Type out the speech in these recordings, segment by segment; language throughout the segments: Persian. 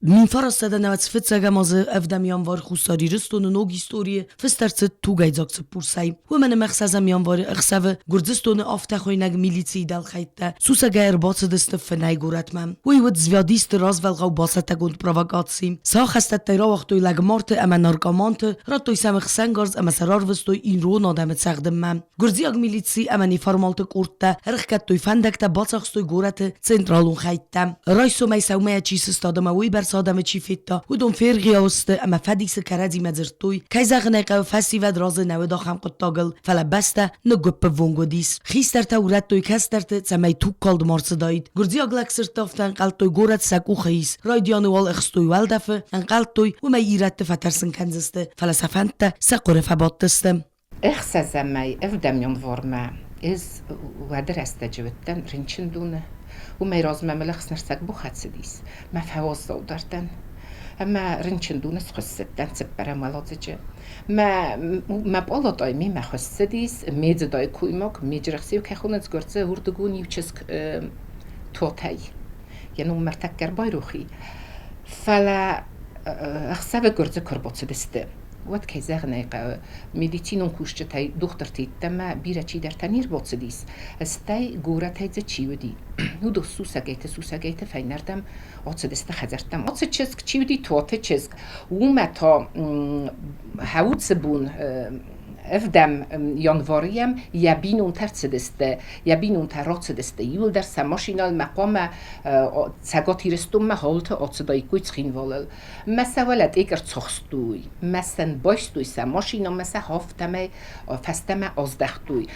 Min farastede nawet sfitsega maze evdem janvar khustari ristone nog historie festertse tugajzakse pursai. Women mechsazem janvar ichsave gurdistone aftachoinag milici dal khayte. Susega erbatse deste fenai guratmam. Wy wud zviadiste razvelga basete gund provokatsi. Sa khastet tayra waqtoy lag marte ama narkomante ratoy samx sengars ama sararvestoy in ro nademet sagdem mam. Gurziag milici ama ni formalte kurte erkhkatoy fandekte batsachstoy gurate centralun khayte. Raiso mai saumaya chisistadama wy سادم چی فیتا و دون فرقی است اما فدیس کردی مزرتوی کی زغنه فسی و دراز نو داخم قطاگل فلا بسته نگپ ونگو دیس خیستر تورت توی کسترت سمی تو کالد مارس داید گرزی اگلک سرتافتن قلت توی گورت سکو خیس رایدیان وال اخستوی وال دفه انقلت توی و می ایرت فترسن کنزسته فلا سفنت سقر فباتستم اخس زمی افدم ينظر از ودر استجوبتن رنچندونه و میراز مملخ نرسک بخت سدیس ما فواز دارتن اما رنچندونس خستن سپر ملاتجه ما بالا دایمی ما خستدیس میز دای کویماک میجرخسی و که خونت گرزه وردگون یوچسک توتای یعنی مرتکر بایروخی فلا اخساب گرزه کربات دسته وقت که زغنه مدیتینون کوشته تای دختر تیتما بیره چی در تنیر باتسدیس استای گوره تایزه چی ودی نو دو سوسا گیت فینردم آتسدسته خزرتم آتس چسک چی ودی توته چسک وما تا هاوتس بون افدم ينفريم يبينون ترتسدسته يبينون تراتسدسته يول در سماشينال مقام ساقاتي رستم هالت آتسدای کویت خین والل مسا ولد اگر تخستوی مسن باشتوی سماشینا مسا هافتمه فستمه ازدختوی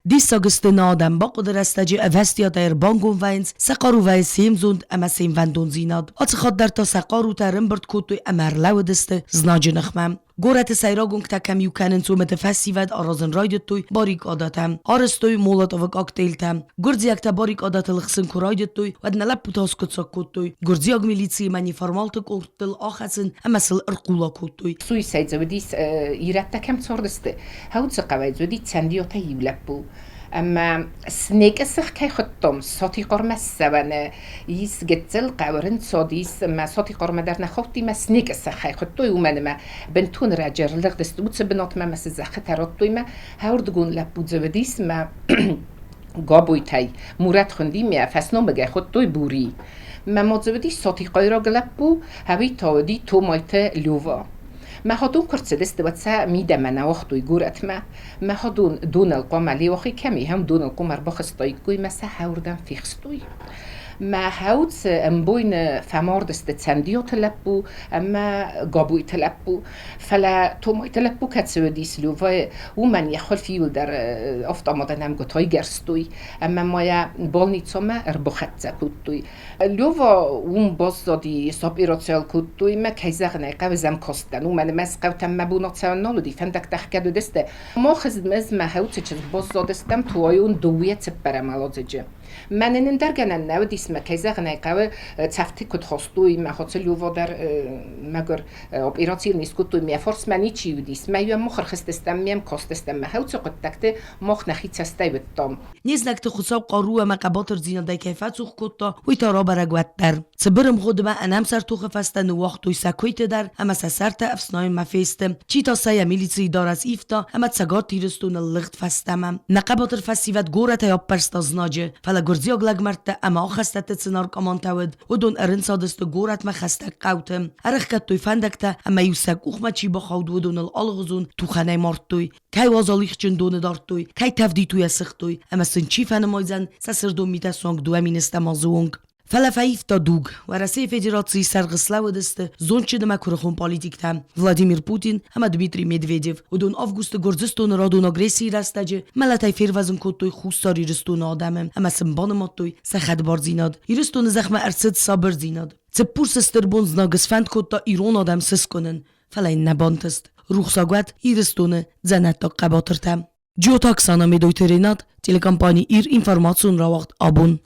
Dissageste nadem baqder استجی اوستیا در بانگون وینز سقارو وی سیمزوند اما سیم وندون زیناد آت خاد در تا سقارو ترم برد کوتوی امر لو دسته زناج نخمم گورت سیراگون که کم یوکنن تو متفسی ود آرازن رایدت توی باریک آداتم آرستوی مولات اوک اکتیلتم گرزی اکتا باریک آدات لخسن کرایدت توی ود نلب پوتاس کتساک کت توی گرزی اگ میلیتسی منی فرمالت کورتل آخسن امسل ارقولا کت توی سویساید زودیس ایرت کم تصردسته هاود سقوید زودی تندیاتا یولبو اما سنيك اسخ كي خطم صوتي قرمة السبانة يس جتل قاورن صاديس ما صوتي قرمة درنا خوتي ما سنيك اسخ كي خطو يومن ما بنتون راجر لغدست بوتس بنات ما مس زخ ترطوي ما هورد جون لبود زوديس ما قابوي تاي مراد خندي ما فسنو بجا خطوي بوري ما مزودي صوتي قايرا قلبو هوي تاودي تو مايت لوفا ما هادون كرتسدست واتسا ميدا منا وقتو يقولت ما هادون دون القمة لي وخي كمي هم دون القمة بخستوي كوي مسا هاوردن في خستوي ما هاود امبوين فماردست تسنديو تلبو اما قابوي تلبو فلا توموي تلبو كتسودي سلوفا ومن يخل فيو در افت آمادن هم گوتای گرستوی اما مایا بالنی تسوما اربخت زکوتوی لوفا اون باز دادی ساب ایراتسیال کوتوی ما کیزغنه قوزم کستن ومن مسقو تم مبونات سوانالو دی فندک تخکدو دسته ما خزمز ما هاود سچز باز دادستم توایون دویت سپرم علازجه من نندرگن نودیس ما کیزغنه قو تفتی کد خستوی ما خاطر لوفا در مگر ایراتسیل نیست کوتوی می فرس منی چی ودیس ما یو مخر خستستم میم کاستستم ما هاود سقط تکته مخ نخیت سستی بتام نیزنک تخصاب قارو ما قباتر زیناده کیفت سوخ کتا وی تارا برگوت در سبرم خود ما انم سر توخ فستن وقتوی سکویت در اما سرت افسنای مفیستم چی تا سیا میلیسی دار از ایفتا اما تسگار تیرستون اللغت فستمم نقباتر فسیوت گورت یا پرستازناجه فلا گرزی اگلگ مرته اما آخستت تسنار کمان تود و دون ارن سادست گورت ما خستک قوتم ارخکت توی فندکته اما یوسک اوخ ما چی بخود و دون الالغزون تو خانه مارتوی کی وازالیخ چن دون دارتوی کی تفدی توی سختوی اما سن چی فن مایزن سسر دوم میته سونگ دو امینست مازونگ فلا فايفتا دوغ ورسي فيدراتسي سرغسلاو دسته زونچه دما كورخون پوليتيكتام فلاديمير بوتين اما دميتري ميدفيديف ودون افغوست گورزستون رادون اگريسي رستاجه ملاتاي فيروازن كوتوي خوستاري رستون آدمم اما سنبان ماتوي سخد بار زيناد يرستون زخم ارسد صابر زيناد تپور سستربون زناگس فند كوتا ايرون آدم سس کنن فلا این نبانتست روخساگوت يرستون زنتا قباترتم جوتاكسانا ميدويترينات تيليكامباني اير انفورماتسون را وقت آبون